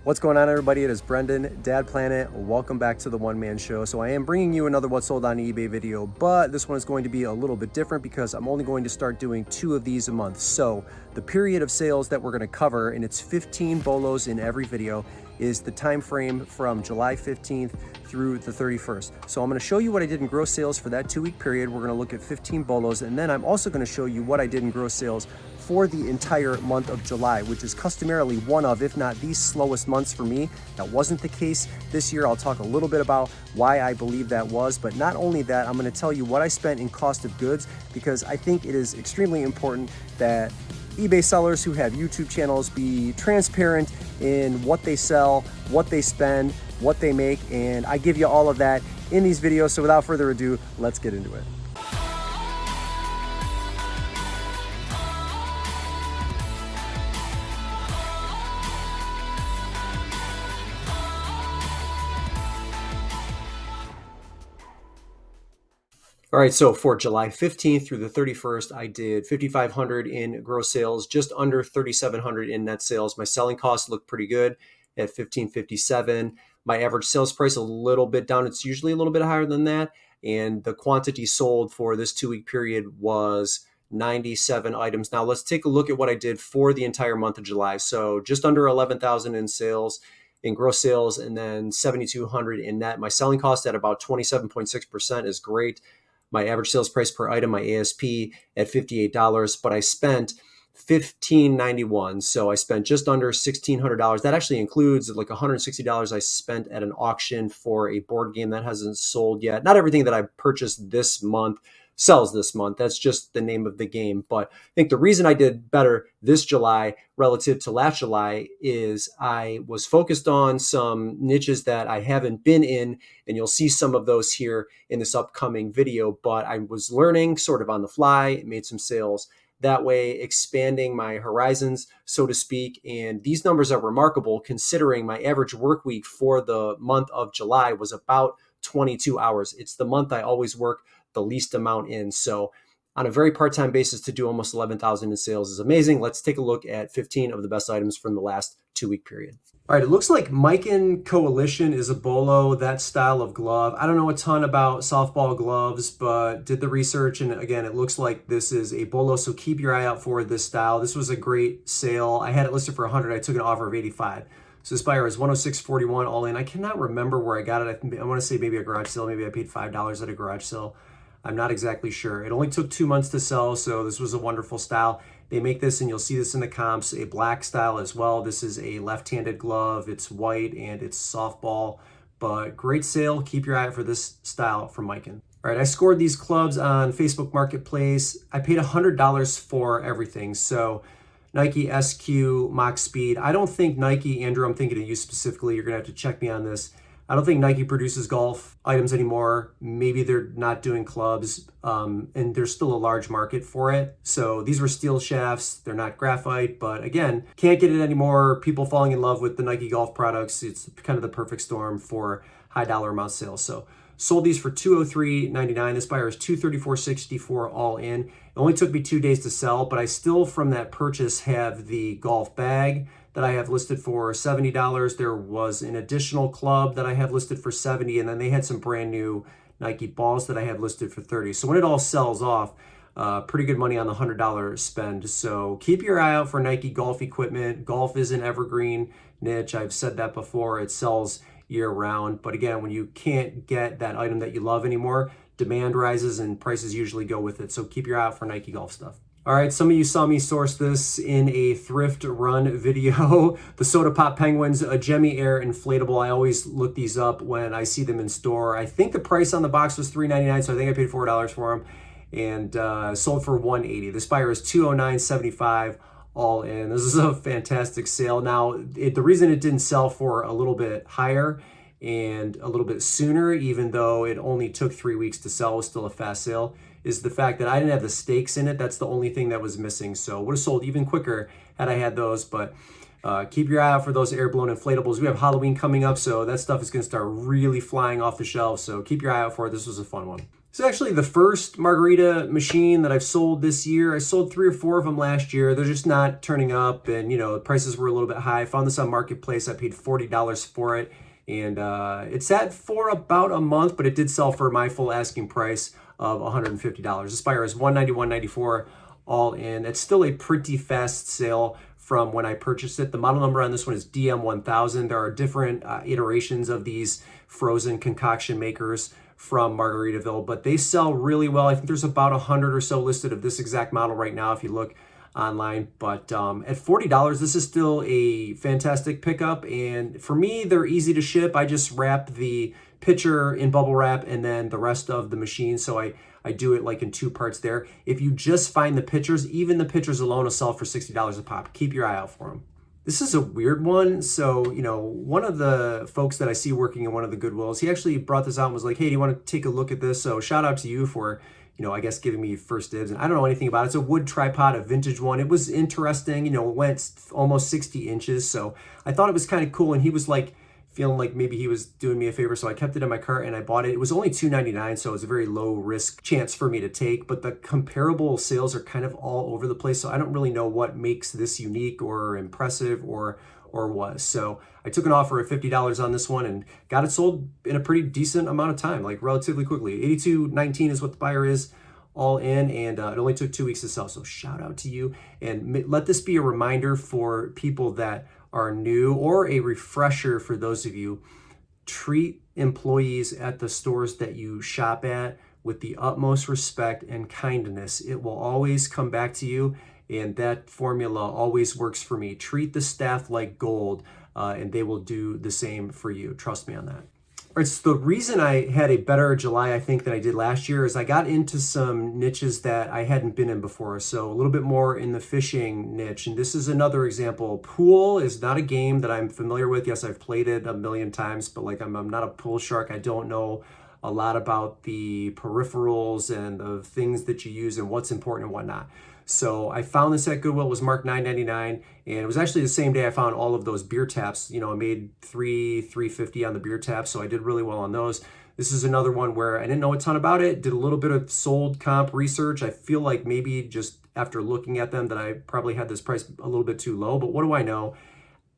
What's going on, everybody? It is Brendan, Dad Planet. Welcome back to the One Man Show. So I am bringing you another What Sold on eBay video, but this one is going to be a little bit different because I'm only going to start doing 2 of these a month. So the period of sales that we're going to cover, and it's 15 BOLOs in every video, is the time frame from July 15th through the 31st. So I'm going to show you what I did in gross sales for that 2-week period. We're going to look at 15 BOLOs, and then I'm also going to show you what I did in gross sales for the entire month of July, which is customarily one of, if not the slowest months for me. That wasn't the case this year. I'll talk a little bit about why I believe that was, but not only that, I'm going to tell you what I spent in cost of goods, because I think it is extremely important that eBay sellers who have YouTube channels be transparent in what they sell, what they spend, what they make, and I give you all of that in these videos. So without further ado, let's get into it. All right, so for July 15th through the 31st, I did 5,500 in gross sales, just under 3,700 in net sales. My selling costs look pretty good at 1,557. My average sales price a little bit down. It's usually a little bit higher than that. And the quantity sold for this 2-week period was 97 items. Now let's take a look at what I did for the entire month of July. So just under 11,000 in sales, in gross sales, and then 7,200 in net. My selling cost at about 27.6% is great. My average sales price per item, my ASP, at $58, but I spent $1,591. So I spent just under $1,600. That actually includes like $160 I spent at an auction for a board game that hasn't sold yet. Not everything that I purchased this month sells this month. That's just the name of the game. But I think the reason I did better this July relative to last July is I was focused on some niches that I haven't been in, and you'll see some of those here in this upcoming video. But I was learning sort of on the fly, made some sales that way, expanding my horizons, so to speak. And these numbers are remarkable considering my average work week for the month of July was about 22 hours. It's the month I always work the least amount in. So on a very part-time basis to do almost 11,000 in sales is amazing. Let's take a look at 15 of the best items from the last 2-week period. All right, it looks like Mikan Coalition is a BOLO, that style of glove. I don't know a ton about softball gloves, but did the research, and again, it looks like this is a BOLO, so keep your eye out for this style. This was a great sale. I had it listed for 100. I took an offer of 85. So this buyer is 106.41 all in. I cannot remember where I got it. I want to say maybe a garage sale. Maybe I paid $5 at a garage sale. I'm not exactly sure. It only took 2 months to sell, so this was a wonderful style. They make this, and you'll see this in the comps, a black style as well. This is a left-handed glove. It's white, and it's softball, but great sale. Keep your eye out for this style from Mikan. All right, I scored these clubs on Facebook Marketplace. I paid $100 for everything, so Nike SQ, Mach Speed. I don't think Nike, Andrew, I'm thinking of you specifically. You're going to have to check me on this. I don't think Nike produces golf items anymore. Maybe they're not doing clubs, and there's still a large market for it. So these were steel shafts. They're not graphite, but again, can't get it anymore. People falling in love with the Nike golf products. It's kind of the perfect storm for high dollar amount sales. So sold these for $203.99. This buyer is $234.64 all in. It only took me 2 days to sell, but I still, from that purchase, have the golf bag that I have listed for $70. There was an additional club that I have listed for $70, and then they had some brand new Nike balls that I have listed for $30. So when it all sells off, pretty good money on the $100 spend. So keep your eye out for Nike golf equipment. Golf is an evergreen niche. I've said that before. It sells year round. But again, when you can't get that item that you love anymore, demand rises and prices usually go with it. So keep your eye out for Nike golf stuff. All right, some of you saw me source this in a thrift run video. The Soda Pop Penguins, a Gemmy Air inflatable. I always look these up when I see them in store. I think the price on the box was $3.99, so I think I paid $4 for them, and sold for $180. This buyer is $209.75 all in. This is a fantastic sale. Now, the reason it didn't sell for a little bit higher and a little bit sooner, even though it only took 3 weeks to sell, was still a fast sale, is the fact that I didn't have the stakes in it. That's the only thing that was missing. So would have sold even quicker had I had those, but keep your eye out for those air-blown inflatables. We have Halloween coming up, so that stuff is going to start really flying off the shelves, so keep your eye out for it. This was a fun one. It's actually the first margarita machine that I've sold this year. I sold 3 or 4 of them last year. They're just not turning up, and the prices were a little bit high. I found this on Marketplace. I paid $40 for it, and it sat for about a month, but it did sell for my full asking price of $150. This buyer is $191.94 all in. It's still a pretty fast sale from when I purchased it. The model number on this one is DM1000. There are different iterations of these frozen concoction makers from Margaritaville, but they sell really well. I think there's about 100 or so listed of this exact model right now if you look online. But at $40, this is still a fantastic pickup. And for me, they're easy to ship. I just wrap the pitcher in bubble wrap and then the rest of the machine. So I do it like in 2 parts there. If you just find the pitchers, even the pitchers alone will sell for $60 a pop. Keep your eye out for them. This is a weird one. So, one of the folks that I see working in one of the Goodwills, he actually brought this out and was like, hey, do you want to take a look at this? So shout out to you for, I guess giving me first dibs. And I don't know anything about it. It's a wood tripod, a vintage one. It was interesting. It went almost 60 inches. So I thought it was kind of cool. And he was like, feeling like maybe he was doing me a favor. So I kept it in my cart and I bought it. It was only $2.99, so it was a very low risk chance for me to take, but the comparable sales are kind of all over the place. So I don't really know what makes this unique or impressive or was. So I took an offer of $50 on this one and got it sold in a pretty decent amount of time, like relatively quickly. $82.19 is what the buyer is all in, and it only took 2 weeks to sell. So shout out to you, and let this be a reminder for people that are new, or a refresher for those of you. Treat employees at the stores that you shop at with the utmost respect and kindness. It will always come back to you, and that formula always works for me. Treat the staff like gold, and they will do the same for you. Trust me on that. It's the reason I had a better July, I think, than I did last year is I got into some niches that I hadn't been in before. So a little bit more in the fishing niche. And this is another example. Pool is not a game that I'm familiar with. Yes, I've played it a million times, but like I'm not a pool shark. I don't know a lot about the peripherals and the things that you use and what's important and whatnot. So I found this at Goodwill. It was marked $9.99, and it was actually the same day I found all of those beer taps. I made $3.50 on the beer taps, so I did really well on those. This is another one where I didn't know a ton about it, did a little bit of sold comp research. I feel like maybe just after looking at them that I probably had this price a little bit too low, but what do I know?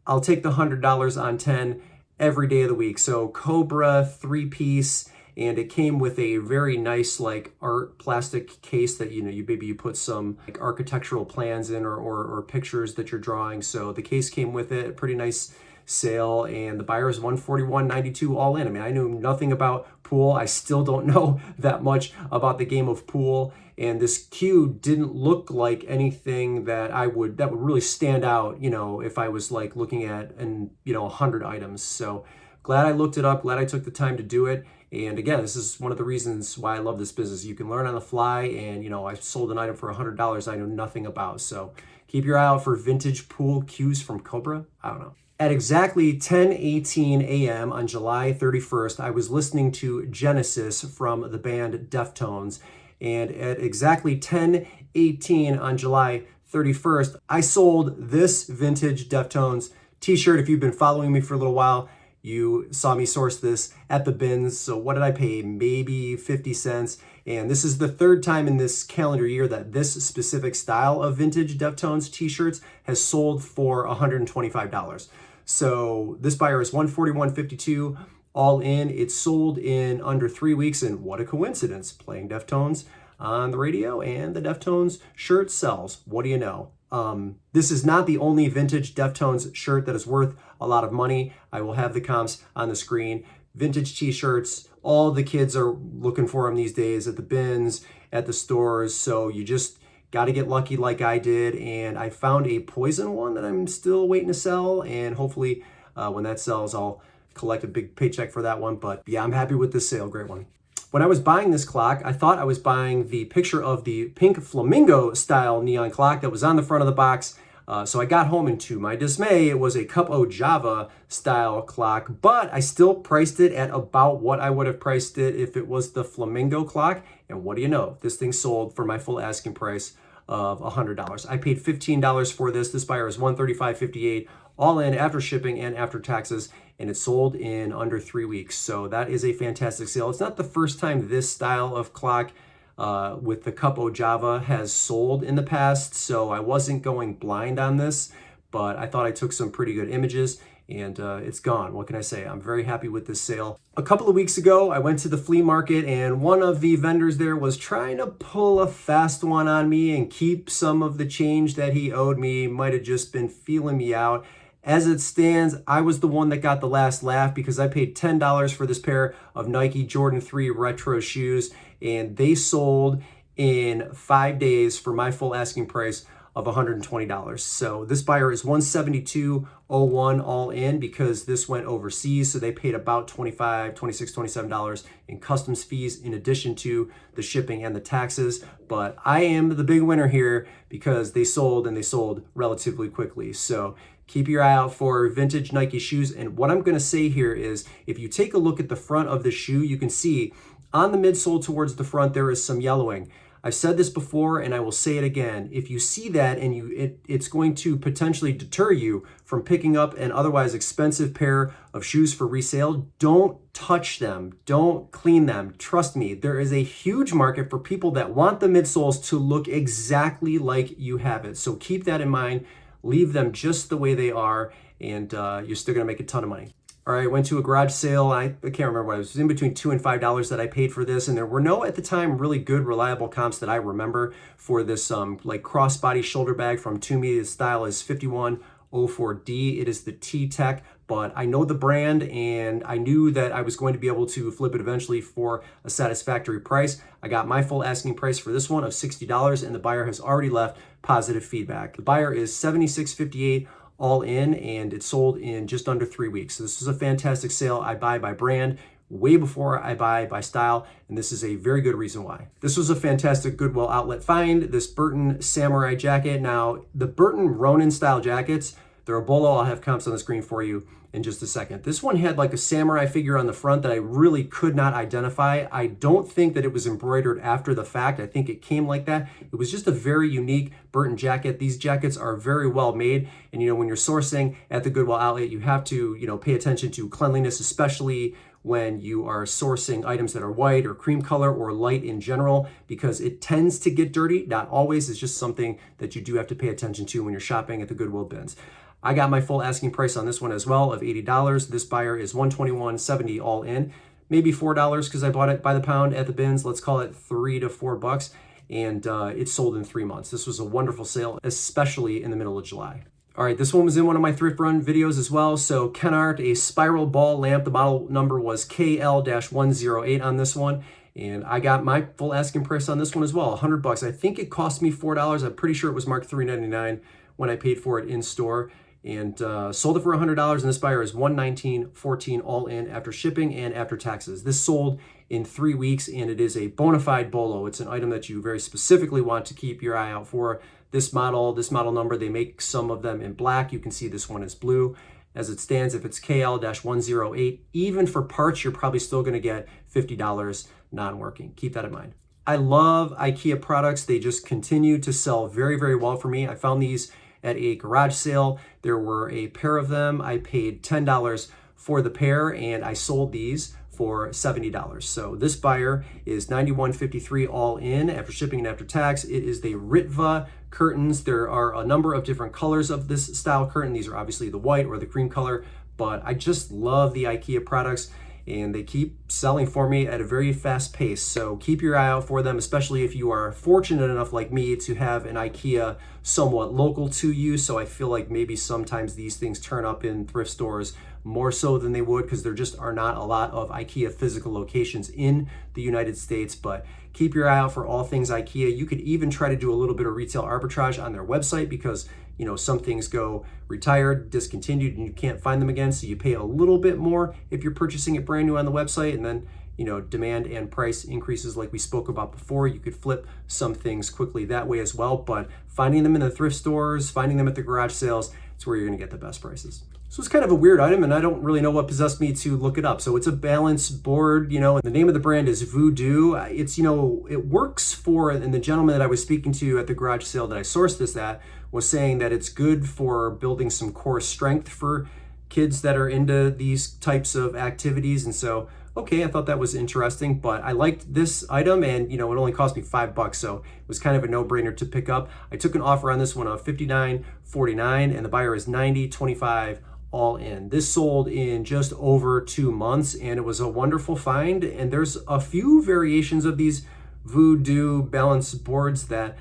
I'll take the $100 on 10 every day of the week. So Cobra 3-piece, and it came with a very nice like art plastic case that you put some like architectural plans in or pictures that you're drawing. So the case came with it, pretty nice sale, and the buyer is $141.92 all in. I mean, I knew nothing about pool. I still don't know that much about the game of pool, and this cue didn't look like anything that would really stand out, if I was like looking at 100 items. So glad I looked it up, glad I took the time to do it. And again, this is one of the reasons why I love this business. You can learn on the fly, and I sold an item for $100 I know nothing about. So keep your eye out for vintage pool cues from Cobra. I don't know. At exactly 10:18 a.m. on July 31st, I was listening to Genesis from the band Deftones. And at exactly 10:18 on July 31st, I sold this vintage Deftones t-shirt. If you've been following me for a little while, you saw me source this at the bins. So what did I pay? Maybe 50 cents. And this is the third time in this calendar year that this specific style of vintage Deftones t-shirts has sold for $125. So this buyer is $141.52 all in. It sold in under 3 weeks, and what a coincidence. Playing Deftones on the radio and the Deftones shirt sells. What do you know? This is not the only vintage Deftones shirt that is worth a lot of money. I will have the comps on the screen. Vintage t-shirts, all the kids are looking for them these days at the bins, at the stores. So you just got to get lucky like I did. And I found a Poison one that I'm still waiting to sell. And hopefully when that sells, I'll collect a big paycheck for that one. But yeah, I'm happy with this sale. Great one. When I was buying this clock, I thought I was buying the picture of the pink flamingo style neon clock that was on the front of the box. So I got home, and to my dismay, it was a Cup O Java style clock, but I still priced it at about what I would have priced it if it was the flamingo clock. And what do you know? This thing sold for my full asking price of $100. I paid $15 for this. This buyer is $135.58 all in after shipping and after taxes, and it sold in under 3 weeks. So that is a fantastic sale. It's not the first time this style of clock with the Cup O Java has sold in the past, so I wasn't going blind on this, but I thought I took some pretty good images, and it's gone. What can I say? I'm very happy with this sale. A couple of weeks ago, I went to the flea market, and one of the vendors there was trying to pull a fast one on me and keep some of the change that he owed me. Might have just been feeling me out. As it stands, I was the one that got the last laugh because I paid $10 for this pair of Nike Jordan 3 retro shoes, and they sold in 5 days for my full asking price of $120. So this buyer is $172.01 all in because this went overseas. So they paid about $25, $26, $27 in customs fees in addition to the shipping and the taxes. But I am the big winner here because they sold, and they sold relatively quickly. So keep your eye out for vintage Nike shoes. And what I'm going to say here is if you take a look at the front of the shoe, you can see on the midsole towards the front, there is some yellowing. I've said this before and I will say it again. If you see that and it's going to potentially deter you from picking up an otherwise expensive pair of shoes for resale, don't touch them. Don't clean them. Trust me, there is a huge market for people that want the midsoles to look exactly like you have it. So keep that in mind. Leave them just the way they are, and you're still going to make a ton of money. All right, went to a garage sale. I can't remember what it was in between $2 and $5 that I paid for this, and there were no at the time really good reliable comps that I remember for this like crossbody shoulder bag from Toomey. The style is 5104D. It is the T-Tech, but I know the brand and I knew that I was going to be able to flip it eventually for a satisfactory price. I got my full asking price for this one of $60, and the buyer has already left positive feedback. The buyer is $76.58 all in, and it sold in just under 3 weeks. So this is a fantastic sale. I buy by brand way before I buy by style, and this is a very good reason why. This was a fantastic Goodwill outlet find, this Burton samurai jacket. Now, the Burton Ronin style jackets, they're a BOLO. I'll have comps on the screen for you in just a second. This one had like a samurai figure on the front that I really could not identify. I don't think that it was embroidered after the fact. I think it came like that. It was just a very unique Burton jacket. These jackets are very well made. And when you're sourcing at the Goodwill outlet, you have to, pay attention to cleanliness, especially when you are sourcing items that are white or cream color or light in general, because it tends to get dirty. Not always. It's just something that you do have to pay attention to when you're shopping at the Goodwill bins. I got my full asking price on this one as well of $80. This buyer is $121.70 all in. Maybe $4 because I bought it by the pound at the bins. Let's call it $3 to $4. And it sold in 3 months. This was a wonderful sale, especially in the middle of July. All right, this one was in one of my thrift run videos as well. So Kenart, a spiral ball lamp. The model number was KL-108 on this one. And I got my full asking price on this one as well, $100. I think it cost me $4. I'm pretty sure it was marked $3.99 when I paid for it in store. And sold it for $100, and this buyer is $119.14 all in after shipping and after taxes. This sold in 3 weeks, and it is a bona fide BOLO. It's an item that you very specifically want to keep your eye out for. This model number, they make some of them in black. You can see this one is blue. As it stands, if it's KL-108, even for parts, you're probably still going to get $50 non-working. Keep that in mind. I love Ikea products. They just continue to sell very, very well for me. I found these at a garage sale. There were a pair of them. I paid $10 for the pair, and I sold these for $70. So this buyer is $91.53 all in after shipping and after tax. It is the Ritva curtains. There are a number of different colors of this style curtain. These are obviously the white or the cream color, but I just love the Ikea products, and they keep selling for me at a very fast pace. So keep your eye out for them, especially if you are fortunate enough like me to have an Ikea somewhat local to you. So I feel like maybe sometimes these things turn up in thrift stores more so than they would because there just are not a lot of Ikea physical locations in the United States. But keep your eye out for all things Ikea. You could even try to do a little bit of retail arbitrage on their website because some things go retired, discontinued, and you can't find them again. So you pay a little bit more if you're purchasing it brand new on the website, and then demand and price increases like we spoke about before. You could flip some things quickly that way as well. But finding them in the thrift stores, finding them at the garage sales, it's where you're going to get the best prices. This was kind of a weird item, and I don't really know what possessed me to look it up. So it's a balance board, you know, and the name of the brand is Voodoo. It's, you know, it works for, and the gentleman that I was speaking to at the garage sale that I sourced this at was saying that it's good for building some core strength for kids that are into these types of activities. And so, okay, I thought that was interesting, but I liked this item, and, you know, it only cost me $5, so it was kind of a no-brainer to pick up. I took an offer on this one of $59.49, and the buyer is $90.25 all in. This sold in just over 2 months, and it was a wonderful find. And there's a few variations of these Voodoo balance boards that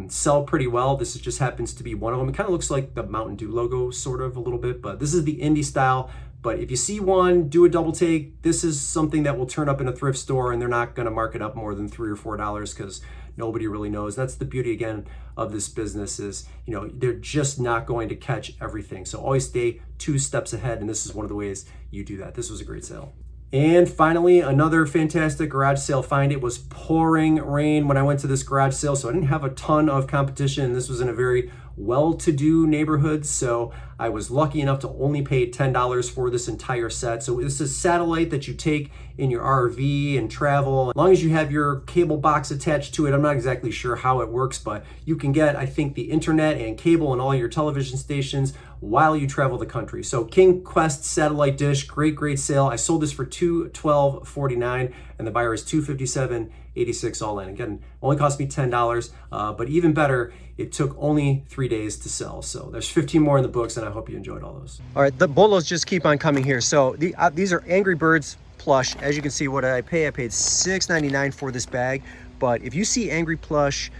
sell pretty well. This just happens to be one of them. It kind of looks like the Mountain Dew logo, sort of, a little bit, but this is the indie style. But if you see one, do a double take. This is something that will turn up in a thrift store, and they're not going to mark it up more than $3 or $4 because nobody really knows. That's the beauty, again, of this business is, you know, they're just not going to catch everything. So always stay 2 steps ahead, and this is one of the ways you do that. This was a great sale. And finally, another fantastic garage sale find. It was pouring rain when I went to this garage sale, so I didn't have a ton of competition. This was in a very well-to-do neighborhood, so I was lucky enough to only pay $10 for this entire set. So this is satellite that you take in your RV and travel. As long as you have your cable box attached to it, I'm not exactly sure how it works, but you can get, I think, the internet and cable and all your television stations while you travel the country. So King Quest satellite dish, great sale. I sold this for $212.49, and the buyer is $257.86 all in. Again, only cost me $10, but even better, it took only 3 days to sell. So there's 15 more in the books, and I hope you enjoyed all those. All right, the BOLOs just keep on coming here. So these are Angry Birds plush. As you can see, what I paid $6.99 for this bag. But if you see Angry Birds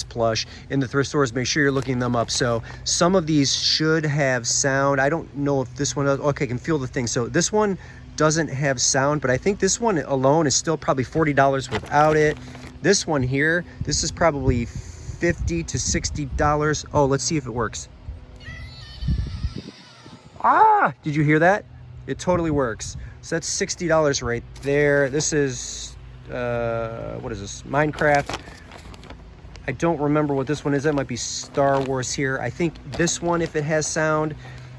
plush in the thrift stores, make sure you're looking them up. So some of these should have sound. I don't know if this one does. Okay, I can feel the thing. So this one doesn't have sound, but I think this one alone is still probably $40 without it. This one here, this is probably $50 to $60. Oh, let's see if it works. Ah, did you hear that? It totally works. So that's $60 right there. This is, what is this? Minecraft. I don't remember what this one is. That might be Star Wars here. I think this one, if it has sound,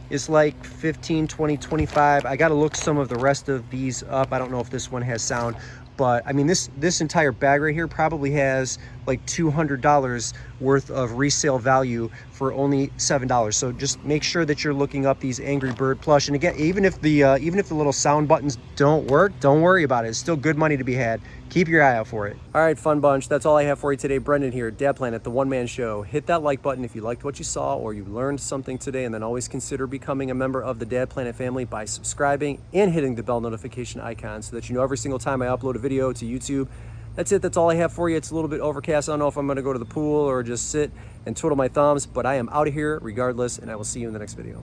is like 15, 20, 25. I got to look some of the rest of these up. I don't know if this one has sound, but I mean, this entire bag right here probably has like $200 worth of resale value for only $7. So just make sure that you're looking up these Angry Bird plush. And again, even if the little sound buttons don't work, don't worry about it. It's still good money to be had. Keep your eye out for it. All right, fun bunch. That's all I have for you today. Brendan here, Dad Planet, the one-man show. Hit that like button if you liked what you saw or you learned something today, and then always consider becoming a member of the Dad Planet family by subscribing and hitting the bell notification icon so that you know every single time I upload a video to YouTube. That's it. That's all I have for you. It's a little bit overcast. I don't know if I'm going to go to the pool or just sit and twiddle my thumbs, but I am out of here regardless, and I will see you in the next video.